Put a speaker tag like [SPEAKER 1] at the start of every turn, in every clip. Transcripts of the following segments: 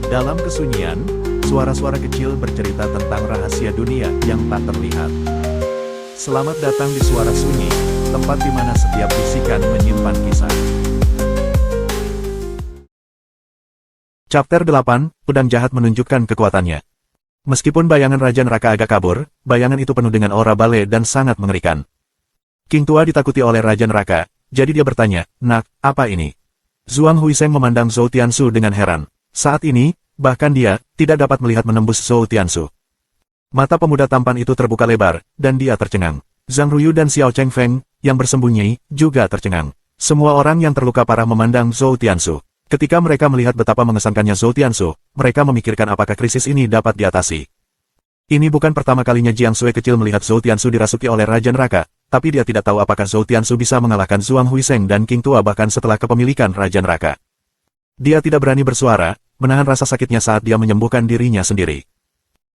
[SPEAKER 1] Dalam kesunyian, suara-suara kecil bercerita tentang rahasia dunia yang tak terlihat. Selamat datang di Suara Sunyi, tempat di mana setiap bisikan menyimpan kisah. Chapter 8, Pedang Jahat menunjukkan kekuatannya. Meskipun bayangan Raja Neraka agak kabur, bayangan itu penuh dengan aura bale dan sangat mengerikan. King Tua ditakuti oleh Raja Neraka, jadi dia bertanya, "Nak, apa ini?" Zhuang Huiseng memandang Zhou Tiansu dengan heran. Saat ini, bahkan dia tidak dapat melihat menembus Zhou Tiansu. Mata pemuda tampan itu terbuka lebar, dan dia tercengang. Zhang Ruyu dan Xiao Chengfeng, yang bersembunyi, juga tercengang. Semua orang yang terluka parah memandang Zhou Tiansu. Ketika mereka melihat betapa mengesankannya Zhou Tiansu, mereka memikirkan apakah krisis ini dapat diatasi. Ini bukan pertama kalinya Jiang Sui kecil melihat Zhou Tiansu dirasuki oleh Raja Neraka, tapi dia tidak tahu apakah Zhou Tiansu bisa mengalahkan Zhuang Huiseng dan King Tua bahkan setelah kepemilikan Raja Neraka. Dia tidak berani bersuara, menahan rasa sakitnya saat dia menyembuhkan dirinya sendiri.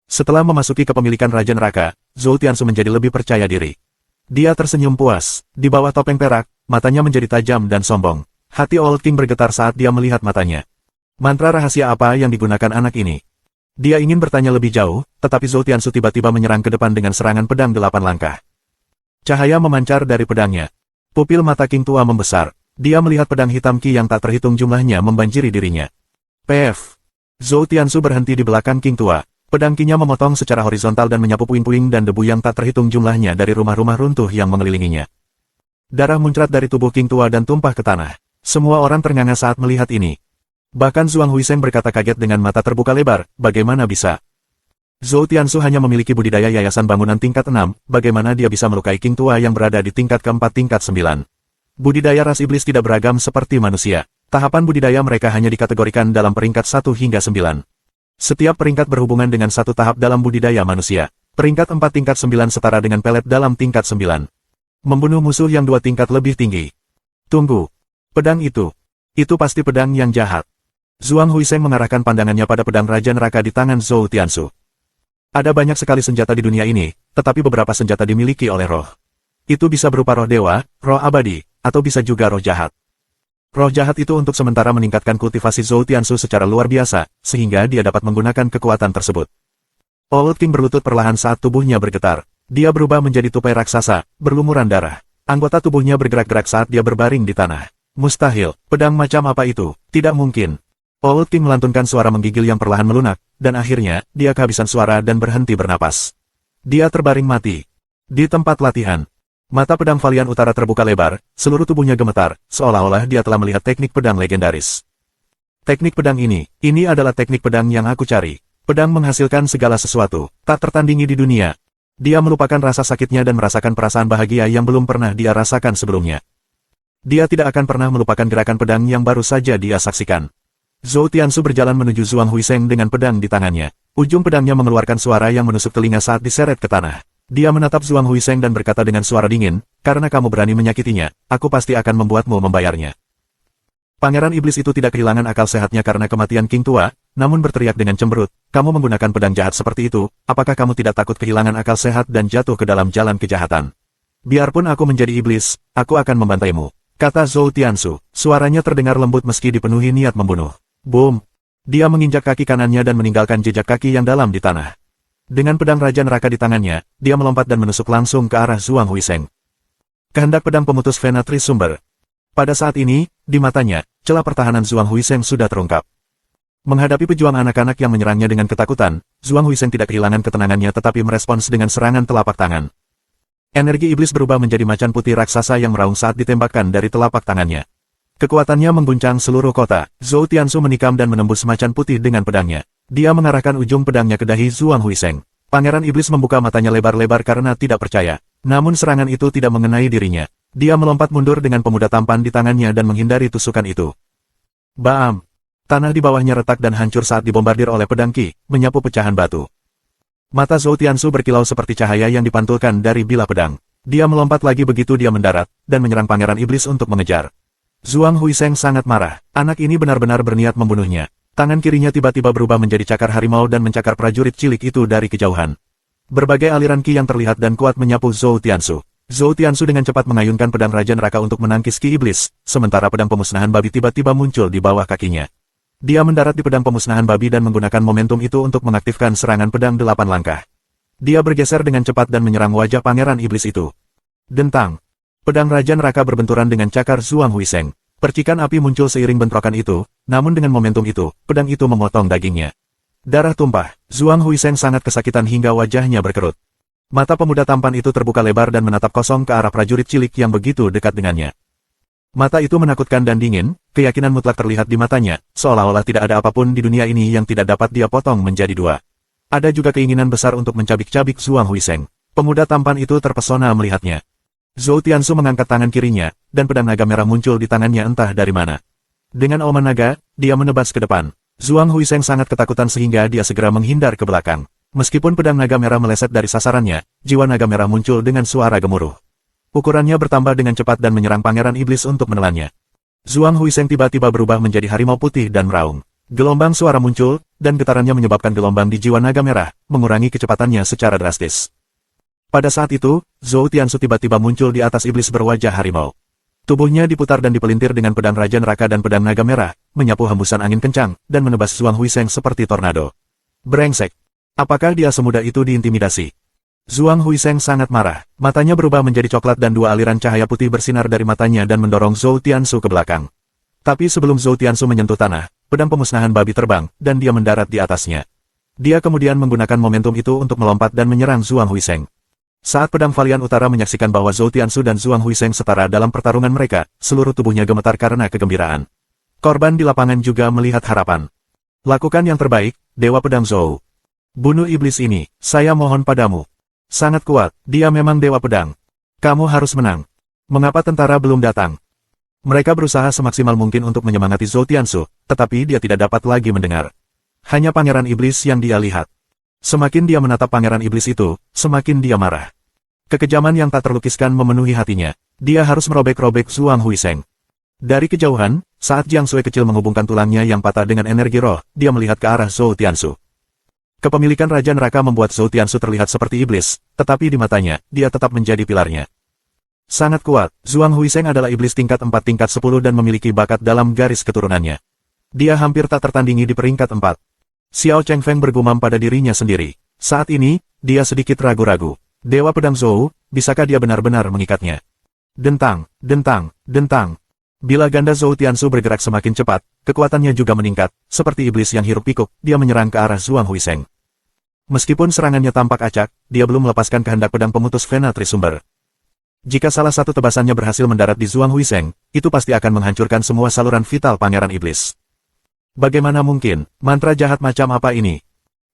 [SPEAKER 1] Setelah memasuki kepemilikan Raja Neraka, Zhou Tiansu menjadi lebih percaya diri. Dia tersenyum puas, di bawah topeng perak, matanya menjadi tajam dan sombong. Hati Old King bergetar saat dia melihat matanya. Mantra rahasia apa yang digunakan anak ini? Dia ingin bertanya lebih jauh, tetapi Zhou Tiansu tiba-tiba menyerang ke depan dengan serangan pedang 8 langkah. Cahaya memancar dari pedangnya. Pupil mata King Tua membesar. Dia melihat pedang hitam Qi yang tak terhitung jumlahnya membanjiri dirinya. Pef! Zhou Tiansu berhenti di belakang King Tua. Pedang Qi-nya memotong secara horizontal dan menyapu puing-puing dan debu yang tak terhitung jumlahnya dari rumah-rumah runtuh yang mengelilinginya. Darah muncrat dari tubuh King Tua dan tumpah ke tanah. Semua orang ternganga saat melihat ini. Bahkan Zhuang Huiseng berkata kaget dengan mata terbuka lebar, bagaimana bisa? Zhou Tiansu hanya memiliki budidaya yayasan bangunan tingkat 6, bagaimana dia bisa melukai King Tua yang berada di tingkat keempat tingkat 9? Budidaya ras iblis tidak beragam seperti manusia. Tahapan budidaya mereka hanya dikategorikan dalam peringkat 1 hingga 9. Setiap peringkat berhubungan dengan satu tahap dalam budidaya manusia. Peringkat 4 tingkat 9 setara dengan pelet dalam tingkat 9. Membunuh musuh yang 2 tingkat lebih tinggi. Tunggu. Pedang itu pasti pedang yang jahat. Zhuang Huiseng mengarahkan pandangannya pada pedang Raja Neraka di tangan Zhou Tiansu. Ada banyak sekali senjata di dunia ini, tetapi beberapa senjata dimiliki oleh roh. Itu bisa berupa roh dewa, roh abadi, atau bisa juga roh jahat. Roh jahat itu untuk sementara meningkatkan kultivasi Zhou Tiansu secara luar biasa, sehingga dia dapat menggunakan kekuatan tersebut. Old King berlutut perlahan saat tubuhnya bergetar. Dia berubah menjadi tupai raksasa, berlumuran darah. Anggota tubuhnya bergerak-gerak saat dia berbaring di tanah. Mustahil, pedang macam apa itu? Tidak mungkin. Old King melantunkan suara menggigil yang perlahan melunak, dan akhirnya, dia kehabisan suara dan berhenti bernapas. Dia terbaring mati. Di tempat latihan, mata pedang Valian Utara terbuka lebar, seluruh tubuhnya gemetar, seolah-olah dia telah melihat teknik pedang legendaris. Teknik pedang ini adalah teknik pedang yang aku cari. Pedang menghasilkan segala sesuatu, tak tertandingi di dunia. Dia melupakan rasa sakitnya dan merasakan perasaan bahagia yang belum pernah dia rasakan sebelumnya. Dia tidak akan pernah melupakan gerakan pedang yang baru saja dia saksikan. Zhou Tiansu berjalan menuju Zhuang Huiseng dengan pedang di tangannya. Ujung pedangnya mengeluarkan suara yang menusuk telinga saat diseret ke tanah. Dia menatap Zhuang Huiseng dan berkata dengan suara dingin, "Karena kamu berani menyakitinya, aku pasti akan membuatmu membayarnya." Pangeran Iblis itu tidak kehilangan akal sehatnya karena kematian King Tua, namun berteriak dengan cemberut, "Kamu menggunakan pedang jahat seperti itu, apakah kamu tidak takut kehilangan akal sehat dan jatuh ke dalam jalan kejahatan? Biarpun aku menjadi iblis, aku akan membantaimu," kata Zhou Tiansu. Suaranya terdengar lembut meski dipenuhi niat membunuh. Boom! Dia menginjak kaki kanannya dan meninggalkan jejak kaki yang dalam di tanah. Dengan pedang Raja Neraka di tangannya, dia melompat dan menusuk langsung ke arah Zhuang Huiseng. Kehendak pedang pemutus vena Trisumber. Pada saat ini, di matanya, celah pertahanan Zhuang Huiseng sudah terungkap. Menghadapi pejuang anak-anak yang menyerangnya dengan ketakutan, Zhuang Huiseng tidak kehilangan ketenangannya tetapi merespons dengan serangan telapak tangan. Energi iblis berubah menjadi macan putih raksasa yang meraung saat ditembakkan dari telapak tangannya. Kekuatannya mengguncang seluruh kota. Zhou Tiansu menikam dan menembus macan putih dengan pedangnya. Dia mengarahkan ujung pedangnya ke dahi Zhuang Huiseng. Pangeran Iblis membuka matanya lebar-lebar karena tidak percaya. Namun serangan itu tidak mengenai dirinya. Dia melompat mundur dengan pemuda tampan di tangannya dan menghindari tusukan itu. Baam! Tanah di bawahnya retak dan hancur saat dibombardir oleh pedang Qi, menyapu pecahan batu. Mata Zhou Tiansu berkilau seperti cahaya yang dipantulkan dari bilah pedang. Dia melompat lagi begitu dia mendarat, dan menyerang Pangeran Iblis untuk mengejar. Zhuang Huiseng sangat marah. Anak ini benar-benar berniat membunuhnya. Tangan kirinya tiba-tiba berubah menjadi cakar harimau dan mencakar prajurit cilik itu dari kejauhan. Berbagai aliran Qi yang terlihat dan kuat menyapu Zhou Tiansu. Zhou Tiansu dengan cepat mengayunkan pedang Raja Neraka untuk menangkis Qi Iblis, sementara pedang pemusnahan babi tiba-tiba muncul di bawah kakinya. Dia mendarat di pedang pemusnahan babi dan menggunakan momentum itu untuk mengaktifkan serangan pedang 8 langkah. Dia bergeser dengan cepat dan menyerang wajah pangeran iblis itu. Dentang. Pedang Raja Neraka berbenturan dengan cakar Zhuang Huiseng. Percikan api muncul seiring bentrokan itu, namun dengan momentum itu, pedang itu memotong dagingnya. Darah tumpah, Zhuang Huiseng sangat kesakitan hingga wajahnya berkerut. Mata pemuda tampan itu terbuka lebar dan menatap kosong ke arah prajurit cilik yang begitu dekat dengannya. Mata itu menakutkan dan dingin, keyakinan mutlak terlihat di matanya, seolah-olah tidak ada apapun di dunia ini yang tidak dapat dia potong menjadi dua. Ada juga keinginan besar untuk mencabik-cabik Zhuang Huiseng. Pemuda tampan itu terpesona melihatnya. Zhou Tiansu mengangkat tangan kirinya, dan pedang naga merah muncul di tangannya entah dari mana. Dengan auman naga, dia menebas ke depan. Zhuang Huiseng sangat ketakutan sehingga dia segera menghindar ke belakang. Meskipun pedang naga merah meleset dari sasarannya, jiwa naga merah muncul dengan suara gemuruh. Ukurannya bertambah dengan cepat dan menyerang pangeran iblis untuk menelannya. Zhuang Huiseng tiba-tiba berubah menjadi harimau putih dan meraung. Gelombang suara muncul, dan getarannya menyebabkan gelombang di jiwa naga merah, mengurangi kecepatannya secara drastis. Pada saat itu, Zhou Tiansu tiba-tiba muncul di atas iblis berwajah harimau. Tubuhnya diputar dan dipelintir dengan pedang Raja Neraka dan pedang naga merah, menyapu hembusan angin kencang, dan menebas Zhuang Huiseng seperti tornado. Brengsek! Apakah dia semudah itu diintimidasi? Zhuang Huiseng sangat marah, matanya berubah menjadi coklat dan dua aliran cahaya putih bersinar dari matanya dan mendorong Zhou Tiansu ke belakang. Tapi sebelum Zhou Tiansu menyentuh tanah, pedang pemusnahan babi terbang, dan dia mendarat di atasnya. Dia kemudian menggunakan momentum itu untuk melompat dan menyerang Zhuang Huiseng. Saat pedang Valian Utara menyaksikan bahwa Zhou Tiansu dan Zhuang Huiseng setara dalam pertarungan mereka, seluruh tubuhnya gemetar karena kegembiraan. Korban di lapangan juga melihat harapan. Lakukan yang terbaik, Dewa Pedang Zhou. Bunuh iblis ini, saya mohon padamu. Sangat kuat, dia memang Dewa Pedang. Kamu harus menang. Mengapa tentara belum datang? Mereka berusaha semaksimal mungkin untuk menyemangati Zhou Tiansu, tetapi dia tidak dapat lagi mendengar. Hanya pangeran iblis yang dia lihat. Semakin dia menatap pangeran iblis itu, semakin dia marah. Kekejaman yang tak terlukiskan memenuhi hatinya. Dia harus merobek-robek Zhuang Huiseng. Dari kejauhan, saat Jiang Sui kecil menghubungkan tulangnya yang patah dengan energi roh, dia melihat ke arah Zhou Tiansu. Kepemilikan Raja Neraka membuat Zhou Tiansu terlihat seperti iblis, tetapi di matanya, dia tetap menjadi pilarnya. Sangat kuat, Zhuang Huiseng adalah iblis tingkat 4 tingkat 10 dan memiliki bakat dalam garis keturunannya. Dia hampir tak tertandingi di peringkat 4. Xiao Chengfeng bergumam pada dirinya sendiri. Saat ini, dia sedikit ragu-ragu. Dewa Pedang Zhou, bisakah dia benar-benar mengikatnya? Dentang, dentang, dentang. Bila ganda Zhou Tiansu bergerak semakin cepat, kekuatannya juga meningkat. Seperti iblis yang hiruk-pikuk, dia menyerang ke arah Zhuang Huiseng. Meskipun serangannya tampak acak, dia belum melepaskan kehendak pedang pemutus Vena Trisumber. Jika salah satu tebasannya berhasil mendarat di Zhuang Huiseng, itu pasti akan menghancurkan semua saluran vital pangeran iblis. Bagaimana mungkin, mantra jahat macam apa ini?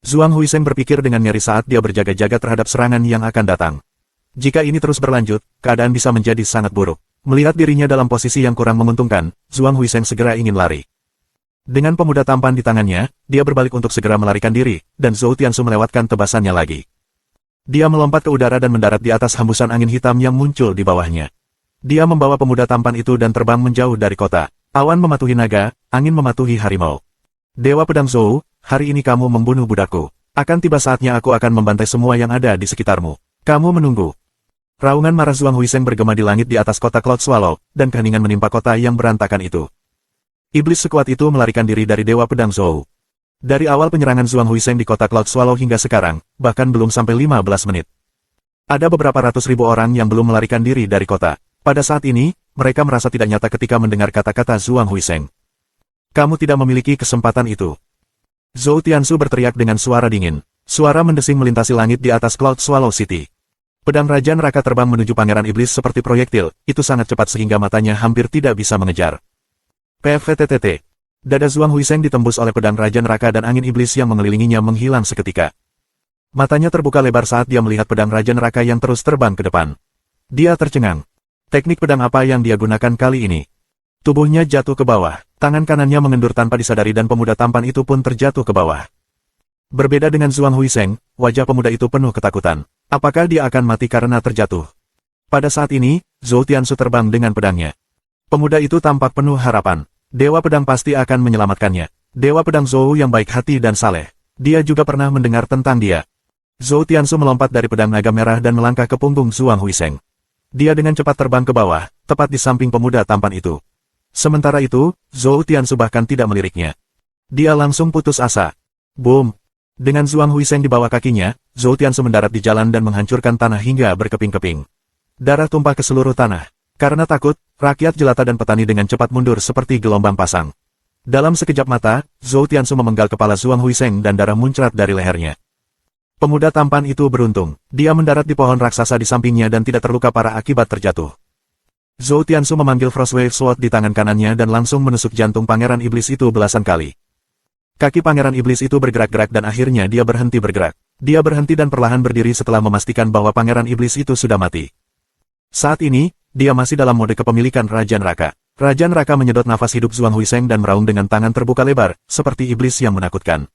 [SPEAKER 1] Zhuang Huiseng berpikir dengan ngeri saat dia berjaga-jaga terhadap serangan yang akan datang. Jika ini terus berlanjut, keadaan bisa menjadi sangat buruk. Melihat dirinya dalam posisi yang kurang menguntungkan, Zhuang Huiseng segera ingin lari. Dengan pemuda tampan di tangannya, dia berbalik untuk segera melarikan diri, dan Zhou Tiansu melewatkan tebasannya lagi. Dia melompat ke udara dan mendarat di atas hembusan angin hitam yang muncul di bawahnya. Dia membawa pemuda tampan itu dan terbang menjauh dari kota. Awan mematuhi naga, angin mematuhi harimau. Dewa Pedang Zhou, hari ini kamu membunuh budakku. Akan tiba saatnya aku akan membantai semua yang ada di sekitarmu. Kamu menunggu. Raungan marah Zhuang Huiseng bergema di langit di atas kota Cloud Swallow, dan keheningan menimpa kota yang berantakan itu. Iblis sekuat itu melarikan diri dari Dewa Pedang Zhou. Dari awal penyerangan Zhuang Huiseng di kota Cloud Swallow hingga sekarang, bahkan belum sampai 15 menit. Ada beberapa ratus ribu orang yang belum melarikan diri dari kota. Pada saat ini, mereka merasa tidak nyata ketika mendengar kata-kata Zhuang Huiseng. Kamu tidak memiliki kesempatan itu. Zhou Tiansu berteriak dengan suara dingin. Suara mendesing melintasi langit di atas Cloud Swallow City. Pedang Raja Neraka terbang menuju pangeran iblis seperti proyektil, itu sangat cepat sehingga matanya hampir tidak bisa mengejar. PFTTT. Dada Zhuang Huiseng ditembus oleh pedang Raja Neraka dan angin iblis yang mengelilinginya menghilang seketika. Matanya terbuka lebar saat dia melihat pedang Raja Neraka yang terus terbang ke depan. Dia tercengang. Teknik pedang apa yang dia gunakan kali ini? Tubuhnya jatuh ke bawah, tangan kanannya mengendur tanpa disadari dan pemuda tampan itu pun terjatuh ke bawah. Berbeda dengan Zhuang Huiseng, wajah pemuda itu penuh ketakutan. Apakah dia akan mati karena terjatuh? Pada saat ini, Zhou Tiansu terbang dengan pedangnya. Pemuda itu tampak penuh harapan. Dewa Pedang pasti akan menyelamatkannya. Dewa Pedang Zhou yang baik hati dan saleh. Dia juga pernah mendengar tentang dia. Zhou Tiansu melompat dari pedang naga merah dan melangkah ke punggung Zhuang Huiseng. Dia dengan cepat terbang ke bawah, tepat di samping pemuda tampan itu. Sementara itu, Zhou Tiansu bahkan tidak meliriknya. Dia langsung putus asa. Boom! Dengan Zhuang Huiseng di bawah kakinya, Zhou Tiansu mendarat di jalan dan menghancurkan tanah hingga berkeping-keping. Darah tumpah ke seluruh tanah. Karena takut, rakyat jelata dan petani dengan cepat mundur seperti gelombang pasang. Dalam sekejap mata, Zhou Tiansu memenggal kepala Zhuang Huiseng dan darah muncrat dari lehernya. Pemuda tampan itu beruntung. Dia mendarat di pohon raksasa di sampingnya dan tidak terluka parah akibat terjatuh. Zhou Tiansu memanggil Frostwave Sword di tangan kanannya dan langsung menusuk jantung pangeran iblis itu belasan kali. Kaki pangeran iblis itu bergerak-gerak dan akhirnya dia berhenti bergerak. Dia berhenti dan perlahan berdiri setelah memastikan bahwa pangeran iblis itu sudah mati. Saat ini, dia masih dalam mode kepemilikan Raja Neraka. Raja Neraka menyedot nafas hidup Zhuang Huiseng dan meraung dengan tangan terbuka lebar, seperti iblis yang menakutkan.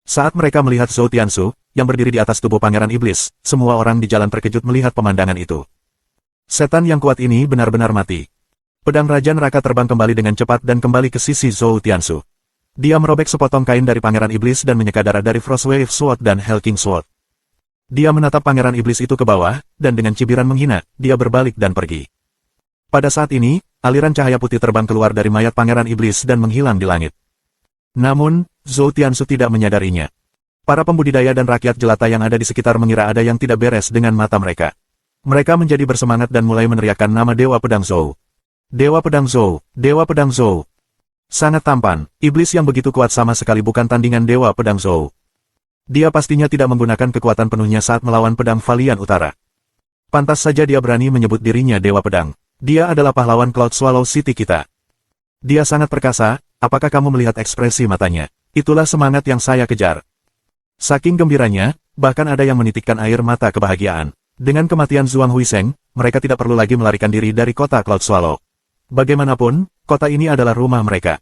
[SPEAKER 1] Saat mereka melihat Zhou Tiansu, yang berdiri di atas tubuh pangeran iblis, semua orang di jalan terkejut melihat pemandangan itu. Setan yang kuat ini benar-benar mati. Pedang Raja Neraka terbang kembali dengan cepat dan kembali ke sisi Zhou Tiansu. Dia merobek sepotong kain dari pangeran iblis dan menyeka darah dari Frostwave Sword dan Hellking Sword. Dia menatap pangeran iblis itu ke bawah, dan dengan cibiran menghina, dia berbalik dan pergi. Pada saat ini, aliran cahaya putih terbang keluar dari mayat pangeran iblis dan menghilang di langit. Namun, Zhou Tiansu tidak menyadarinya. Para pembudidaya dan rakyat jelata yang ada di sekitar mengira ada yang tidak beres dengan mata mereka. Mereka menjadi bersemangat dan mulai meneriakkan nama Dewa Pedang Zhou. Dewa Pedang Zhou, Dewa Pedang Zhou. Sangat tampan, iblis yang begitu kuat sama sekali bukan tandingan Dewa Pedang Zhou. Dia pastinya tidak menggunakan kekuatan penuhnya saat melawan pedang Valian Utara. Pantas saja dia berani menyebut dirinya Dewa Pedang. Dia adalah pahlawan Cloud Swallow City kita. Dia sangat perkasa, apakah kamu melihat ekspresi matanya? Itulah semangat yang saya kejar. Saking gembiranya, bahkan ada yang menitikkan air mata kebahagiaan. Dengan kematian Zhuang Huiseng, mereka tidak perlu lagi melarikan diri dari kota Cloud Swallow. Bagaimanapun, kota ini adalah rumah mereka.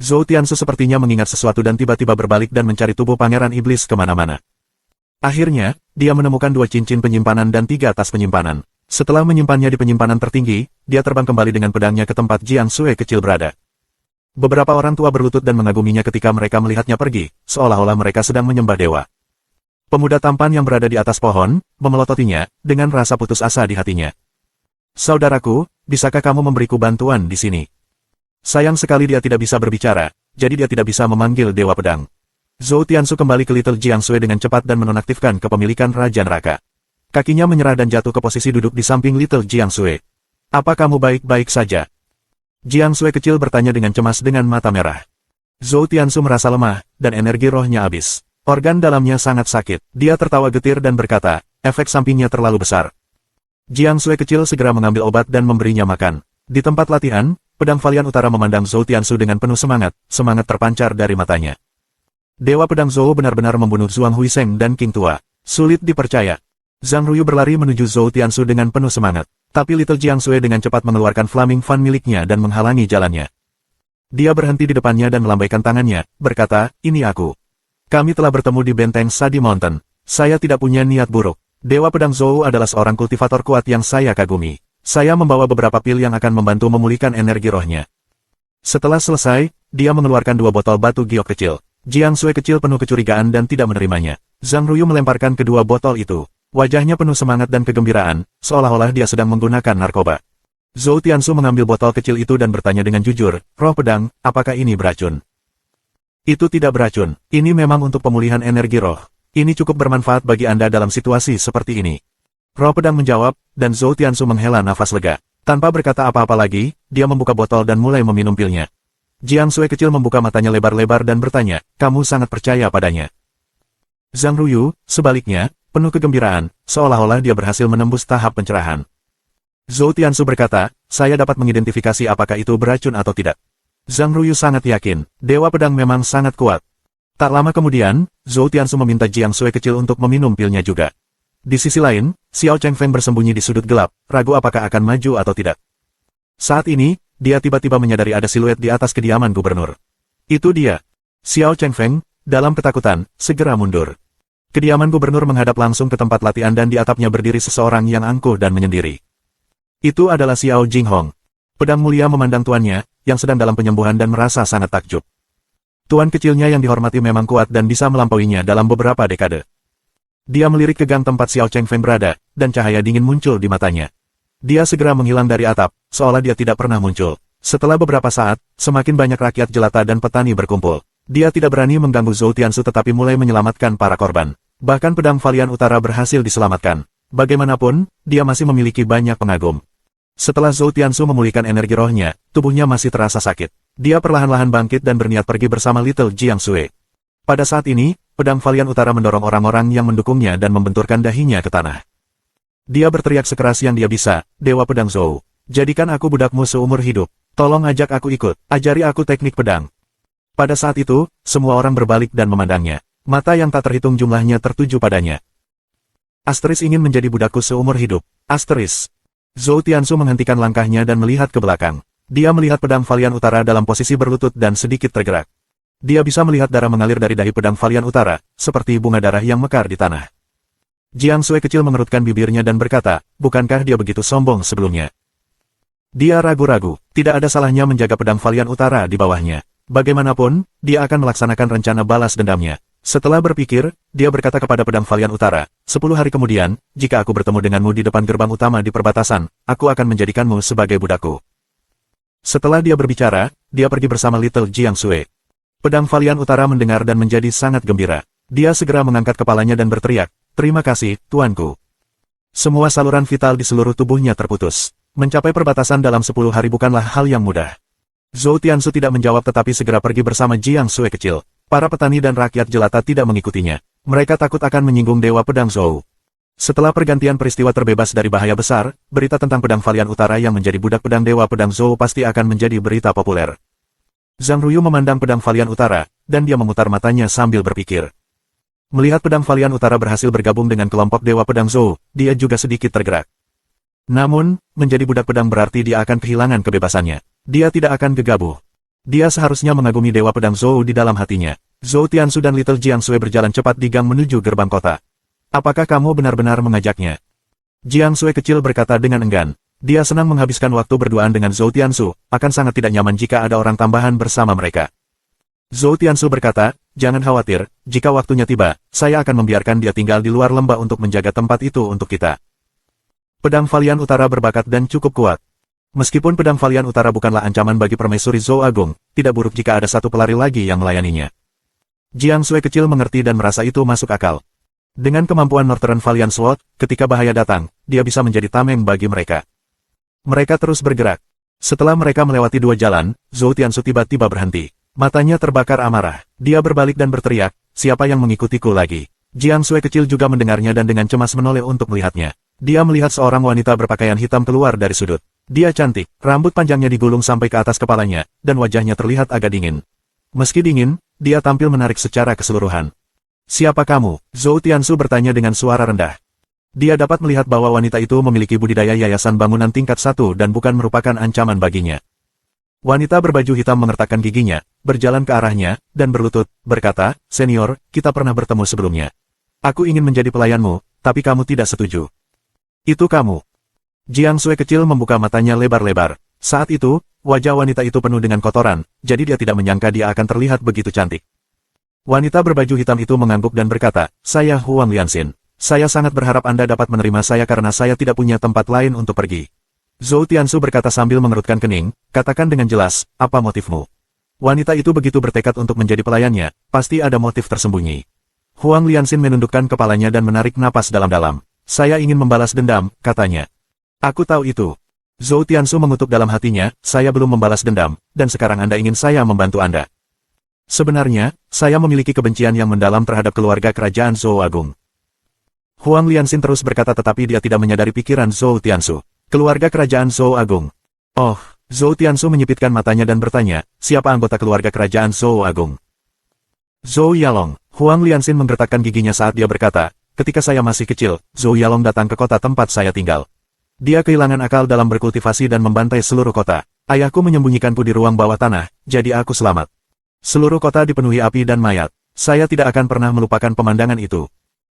[SPEAKER 1] Zhou Tiansu sepertinya mengingat sesuatu dan tiba-tiba berbalik dan mencari tubuh pangeran iblis kemana-mana. Akhirnya, dia menemukan 2 cincin penyimpanan dan 3 tas penyimpanan. Setelah menyimpannya di penyimpanan tertinggi, dia terbang kembali dengan pedangnya ke tempat Jiang Sui kecil berada. Beberapa orang tua berlutut dan mengaguminya ketika mereka melihatnya pergi, seolah-olah mereka sedang menyembah dewa. Pemuda tampan yang berada di atas pohon, memelototinya, dengan rasa putus asa di hatinya. Saudaraku, bisakah kamu memberiku bantuan di sini? Sayang sekali dia tidak bisa berbicara, jadi dia tidak bisa memanggil Dewa Pedang. Zhou Tiansu kembali ke Little Jiang Sui dengan cepat dan menonaktifkan kepemilikan Raja Neraka. Kakinya menyerah dan jatuh ke posisi duduk di samping Little Jiang Sui. Apa kamu baik-baik saja? Jiang Sui kecil bertanya dengan cemas dengan mata merah. Zhou Tiansu merasa lemah, dan energi rohnya habis. Organ dalamnya sangat sakit. Dia tertawa getir dan berkata, efek sampingnya terlalu besar. Jiang Sui kecil segera mengambil obat dan memberinya makan. Di tempat latihan, pedang Valian Utara memandang Zhou Tiansu dengan penuh semangat terpancar dari matanya. Dewa Pedang Zhou benar-benar membunuh Zhuang Huiseng dan King Tua. Sulit dipercaya. Zhang Ruyu berlari menuju Zhou Tiansu dengan penuh semangat. Tapi Little Jiang Sui dengan cepat mengeluarkan Flaming Fan miliknya dan menghalangi jalannya. Dia berhenti di depannya dan melambaikan tangannya, berkata, ini aku. Kami telah bertemu di benteng Sadi Mountain. Saya tidak punya niat buruk. Dewa Pedang Zhou adalah seorang kultivator kuat yang saya kagumi. Saya membawa beberapa pil yang akan membantu memulihkan energi rohnya. Setelah selesai, dia mengeluarkan 2 botol batu giok kecil. Jiang Sui kecil penuh kecurigaan dan tidak menerimanya. Zhang Ruyu melemparkan kedua botol itu. Wajahnya penuh semangat dan kegembiraan, seolah-olah dia sedang menggunakan narkoba. Zhou Tiansu mengambil botol kecil itu dan bertanya dengan jujur, roh pedang, apakah ini beracun? Itu tidak beracun, ini memang untuk pemulihan energi roh. Ini cukup bermanfaat bagi Anda dalam situasi seperti ini. Roh pedang menjawab, dan Zhou Tiansu menghela nafas lega. Tanpa berkata apa-apa lagi, dia membuka botol dan mulai meminum pilnya. Jiang Sui kecil membuka matanya lebar-lebar dan bertanya, kamu sangat percaya padanya? Zhang Ruyu, sebaliknya, penuh kegembiraan, seolah-olah dia berhasil menembus tahap pencerahan. Zhou Tiansu berkata, saya dapat mengidentifikasi apakah itu beracun atau tidak. Zhang Ruyu sangat yakin, Dewa Pedang memang sangat kuat. Tak lama kemudian, Zhou Tiansu meminta Jiang Sui kecil untuk meminum pilnya juga. Di sisi lain, Xiao Chengfeng bersembunyi di sudut gelap, ragu apakah akan maju atau tidak. Saat ini, dia tiba-tiba menyadari ada siluet di atas kediaman gubernur. Itu dia. Xiao Chengfeng, dalam ketakutan, segera mundur. Kediaman gubernur menghadap langsung ke tempat latihan dan di atapnya berdiri seseorang yang angkuh dan menyendiri. Itu adalah Xiao Jinghong. Pedang mulia memandang tuannya, yang sedang dalam penyembuhan dan merasa sangat takjub. Tuan kecilnya yang dihormati memang kuat dan bisa melampauinya dalam beberapa dekade. Dia melirik ke gang tempat Xiao Chengfeng berada, dan cahaya dingin muncul di matanya. Dia segera menghilang dari atap, seolah dia tidak pernah muncul. Setelah beberapa saat, semakin banyak rakyat jelata dan petani berkumpul. Dia tidak berani mengganggu Zhou Tiansu tetapi mulai menyelamatkan para korban. Bahkan pedang Valian Utara berhasil diselamatkan. Bagaimanapun, dia masih memiliki banyak pengagum. Setelah Zhou Tiansu memulihkan energi rohnya, tubuhnya masih terasa sakit. Dia perlahan-lahan bangkit dan berniat pergi bersama Little Jiang Sui. Pada saat ini, pedang Valian Utara mendorong orang-orang yang mendukungnya dan membenturkan dahinya ke tanah. Dia berteriak sekeras yang dia bisa, Dewa Pedang Zhou. Jadikan aku budakmu seumur hidup. Tolong ajak aku ikut, ajari aku teknik pedang. Pada saat itu, semua orang berbalik dan memandangnya. Mata yang tak terhitung jumlahnya tertuju padanya. Asteris ingin menjadi budakku seumur hidup. Asteris. Zhou Tiansu menghentikan langkahnya dan melihat ke belakang. Dia melihat pedang Valian Utara dalam posisi berlutut dan sedikit tergerak. Dia bisa melihat darah mengalir dari dahi pedang Valian Utara, seperti bunga darah yang mekar di tanah. Jiang Sui kecil mengerutkan bibirnya dan berkata, bukankah dia begitu sombong sebelumnya? Dia ragu-ragu, tidak ada salahnya menjaga pedang Valian Utara di bawahnya. Bagaimanapun, dia akan melaksanakan rencana balas dendamnya. Setelah berpikir, dia berkata kepada pedang Valian Utara, 10 hari kemudian, jika aku bertemu denganmu di depan gerbang utama di perbatasan, aku akan menjadikanmu sebagai budakku. Setelah dia berbicara, dia pergi bersama Little Jiang Sui. Pedang Valian Utara mendengar dan menjadi sangat gembira. Dia segera mengangkat kepalanya dan berteriak, terima kasih, tuanku. Semua saluran vital di seluruh tubuhnya terputus. Mencapai perbatasan dalam 10 hari bukanlah hal yang mudah. Zhou Tiansu tidak menjawab tetapi segera pergi bersama Jiang Sui kecil. Para petani dan rakyat jelata tidak mengikutinya. Mereka takut akan menyinggung Dewa Pedang Zhou. Setelah pergantian peristiwa terbebas dari bahaya besar, berita tentang pedang Valian Utara yang menjadi budak pedang Dewa Pedang Zhou pasti akan menjadi berita populer. Zhang Ruyu memandang pedang Valian Utara, dan dia memutar matanya sambil berpikir. Melihat pedang Valian Utara berhasil bergabung dengan kelompok Dewa Pedang Zhou, dia juga sedikit tergerak. Namun, menjadi budak pedang berarti dia akan kehilangan kebebasannya. Dia tidak akan gegabah. Dia seharusnya mengagumi Dewa Pedang Zhou di dalam hatinya. Zhou Tiansu dan Little Jiang Sui berjalan cepat di gang menuju gerbang kota. Apakah kamu benar-benar mengajaknya? Jiang Sui kecil berkata dengan enggan. Dia senang menghabiskan waktu berduaan dengan Zhou Tiansu, akan sangat tidak nyaman jika ada orang tambahan bersama mereka. Zhou Tiansu berkata, jangan khawatir, jika waktunya tiba, saya akan membiarkan dia tinggal di luar lembah untuk menjaga tempat itu untuk kita. Pedang Valian Utara berbakat dan cukup kuat. Meskipun pedang Valian Utara bukanlah ancaman bagi permaisuri Zhou Agung, tidak buruk jika ada satu pelari lagi yang melayaninya. Jiang Sui kecil mengerti dan merasa itu masuk akal. Dengan kemampuan Northern Valiant Sword, ketika bahaya datang, dia bisa menjadi tameng bagi mereka. Mereka terus bergerak. Setelah mereka melewati 2 jalan, Zhou Tiansu tiba-tiba berhenti. Matanya terbakar amarah. Dia berbalik dan berteriak, siapa yang mengikutiku lagi? Jiang Sui kecil juga mendengarnya dan dengan cemas menoleh untuk melihatnya. Dia melihat seorang wanita berpakaian hitam keluar dari sudut. Dia cantik, rambut panjangnya digulung sampai ke atas kepalanya, dan wajahnya terlihat agak dingin. Meski dingin, dia tampil menarik secara keseluruhan. Siapa kamu? Zhou Tiansu bertanya dengan suara rendah. Dia dapat melihat bahwa wanita itu memiliki budidaya yayasan bangunan tingkat 1 dan bukan merupakan ancaman baginya. Wanita berbaju hitam mengertakkan giginya, berjalan ke arahnya, dan berlutut, berkata, Senior, kita pernah bertemu sebelumnya. Aku ingin menjadi pelayanmu, tapi kamu tidak setuju. Itu kamu. Jiang Sui kecil membuka matanya lebar-lebar. Saat itu, wajah wanita itu penuh dengan kotoran, jadi dia tidak menyangka dia akan terlihat begitu cantik. Wanita berbaju hitam itu mengangguk dan berkata, saya Huang Lianxin. Saya sangat berharap Anda dapat menerima saya karena saya tidak punya tempat lain untuk pergi. Zhou Tiansu berkata sambil mengerutkan kening, katakan dengan jelas, apa motifmu? Wanita itu begitu bertekad untuk menjadi pelayannya, pasti ada motif tersembunyi. Huang Lianxin menundukkan kepalanya dan menarik napas dalam-dalam. Saya ingin membalas dendam, katanya. Aku tahu itu. Zhou Tiansu mengutuk dalam hatinya, saya belum membalas dendam, dan sekarang Anda ingin saya membantu Anda. Sebenarnya, saya memiliki kebencian yang mendalam terhadap keluarga kerajaan Zhou Agung. Huang Lianxin terus berkata tetapi dia tidak menyadari pikiran Zhou Tiansu. Keluarga kerajaan Zhou Agung. Oh, Zhou Tiansu menyipitkan matanya dan bertanya, siapa anggota keluarga kerajaan Zhou Agung? Zhou Yalong. Huang Lianxin menggertakkan giginya saat dia berkata, ketika saya masih kecil, Zhou Yalong datang ke kota tempat saya tinggal. Dia kehilangan akal dalam berkultivasi dan membantai seluruh kota. Ayahku menyembunyikanku di ruang bawah tanah, jadi aku selamat. Seluruh kota dipenuhi api dan mayat. Saya tidak akan pernah melupakan pemandangan itu.